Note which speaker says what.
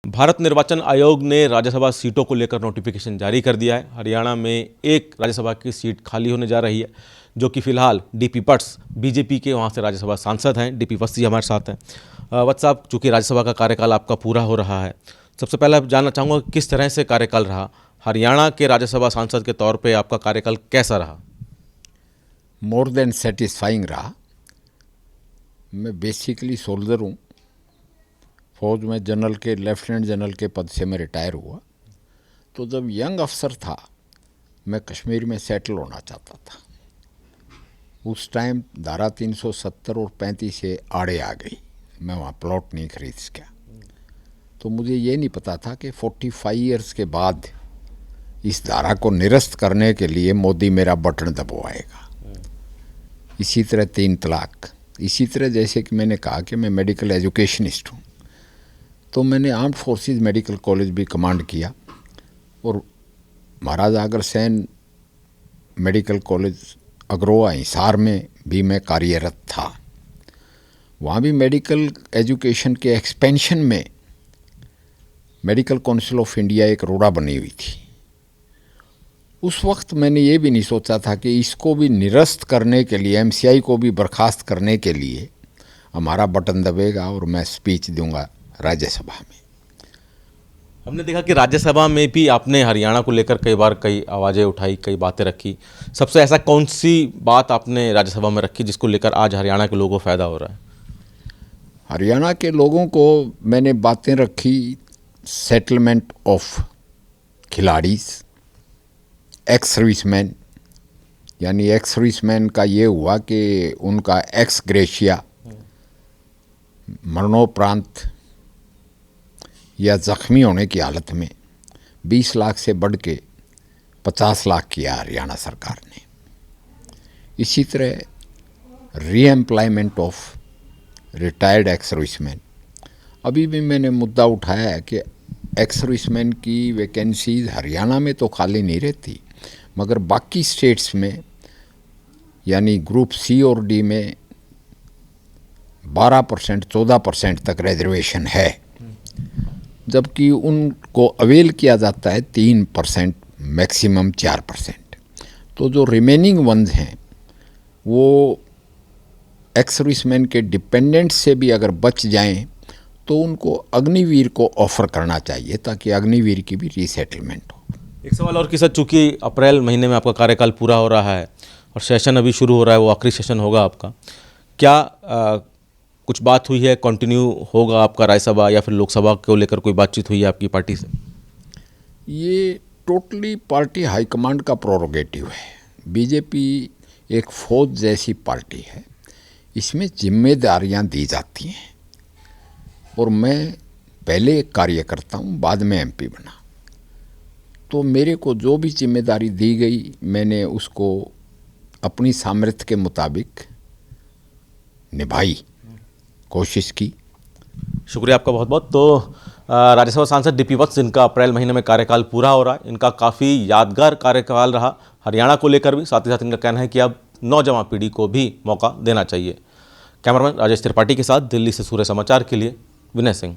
Speaker 1: भारत निर्वाचन आयोग ने राज्यसभा सीटों को लेकर नोटिफिकेशन जारी कर दिया है। हरियाणा में एक राज्यसभा की सीट खाली होने जा रही है, जो कि फिलहाल डीपी वत्स बीजेपी के वहां से राज्यसभा सांसद हैं। डीपी वत्स जी हमारे साथ हैं। वत्स साहब, चूँकि राज्यसभा का कार्यकाल आपका पूरा हो रहा है, सबसे पहले जानना चाहूँगा किस तरह से कार्यकाल रहा, हरियाणा के राज्यसभा सांसद के तौर पर आपका कार्यकाल कैसा रहा?
Speaker 2: मोर देन सेटिस्फाइंग रहा। मैं बेसिकली सोल्जर हूँ। फौज में जनरल के लेफ्टिनेंट जनरल के पद से मैं रिटायर हुआ। तो जब यंग अफसर था, मैं कश्मीर में सेटल होना चाहता था। उस टाइम धारा 370 और 35 से आड़े आ गई, मैं वहाँ प्लॉट नहीं खरीद सका। तो मुझे ये नहीं पता था कि 45 ईयर्स के बाद इस धारा को निरस्त करने के लिए मोदी मेरा बटन दबवाएगा। इसी तरह 3 तलाक, इसी तरह जैसे कि मैंने कहा कि मैं मेडिकल एजुकेशनिस्ट हूँ, तो मैंने आर्म्ड फोर्सेस मेडिकल कॉलेज भी कमांड किया और महाराजा अग्रसेन मेडिकल कॉलेज अग्रोहा हिसार में भी मैं कार्यरत था। वहाँ भी मेडिकल एजुकेशन के एक्सपेंशन में मेडिकल काउंसिल ऑफ इंडिया एक रोड़ा बनी हुई थी। उस वक्त मैंने ये भी नहीं सोचा था कि इसको भी निरस्त करने के लिए, एमसीआई को भी बर्खास्त करने के लिए हमारा बटन दबेगा और मैं स्पीच दूंगा राज्यसभा में।
Speaker 1: हमने देखा कि राज्यसभा में भी आपने हरियाणा को लेकर कई बार कई आवाज़ें उठाई, कई बातें रखी। सबसे ऐसा कौन सी बात आपने राज्यसभा में रखी जिसको लेकर आज हरियाणा के लोगों को फ़ायदा हो रहा है?
Speaker 2: हरियाणा के लोगों को मैंने बातें रखी सेटलमेंट ऑफ खिलाड़ीज, एक्स सर्विसमैन, यानी एक्स सर्विसमैन का ये हुआ कि उनका एक्स ग्रेशिया मरणोपरांत या जख्मी होने की हालत में 20 लाख से बढ़ के 50 लाख किया हरियाणा सरकार ने। इसी तरह re-employment of retired ex serviceman, अभी भी मैंने मुद्दा उठाया है कि एक्स सर्विसमैन की वैकेंसीज हरियाणा में तो खाली नहीं रहती, मगर बाकी स्टेट्स में यानी ग्रुप सी और डी में 12% 14% तक रिजर्वेशन है, जबकि उनको अवेल किया जाता है 3%, मैक्सिमम 4%। तो जो रिमेनिंग वंस हैं वो एक्स सर्विसमैन के डिपेंडेंट्स से भी अगर बच जाएं तो उनको अग्निवीर को ऑफर करना चाहिए, ताकि अग्निवीर की भी रीसेटलमेंट हो।
Speaker 1: एक सवाल और कि सर, चूँकि अप्रैल महीने में आपका कार्यकाल पूरा हो रहा है और सेशन अभी शुरू हो रहा है, वो आखिरी सेशन होगा आपका, क्या कुछ बात हुई है, कंटिन्यू होगा आपका राज्यसभा या फिर लोकसभा को लेकर कोई बातचीत हुई है आपकी पार्टी से?
Speaker 2: ये टोटली पार्टी हाईकमांड का प्रोरोगेटिव है। बीजेपी एक फौज जैसी पार्टी है, इसमें जिम्मेदारियां दी जाती हैं और मैं पहले एक कार्यकर्ता हूँ, बाद में एमपी बना। तो मेरे को जो भी जिम्मेदारी दी गई, मैंने उसको अपनी सामर्थ्य के मुताबिक निभाई, कोशिश की।
Speaker 1: शुक्रिया आपका बहुत बहुत। तो राज्यसभा सांसद डीपी वत्स, जिनका अप्रैल महीने में कार्यकाल पूरा हो रहा है, इनका काफ़ी यादगार कार्यकाल रहा हरियाणा को लेकर भी। साथ ही साथ इनका कहना है कि अब नौजवान पीढ़ी को भी मौका देना चाहिए। कैमरामैन राजेश त्रिपाठी के साथ दिल्ली से सूर्य समाचार के लिए विनय सिंह।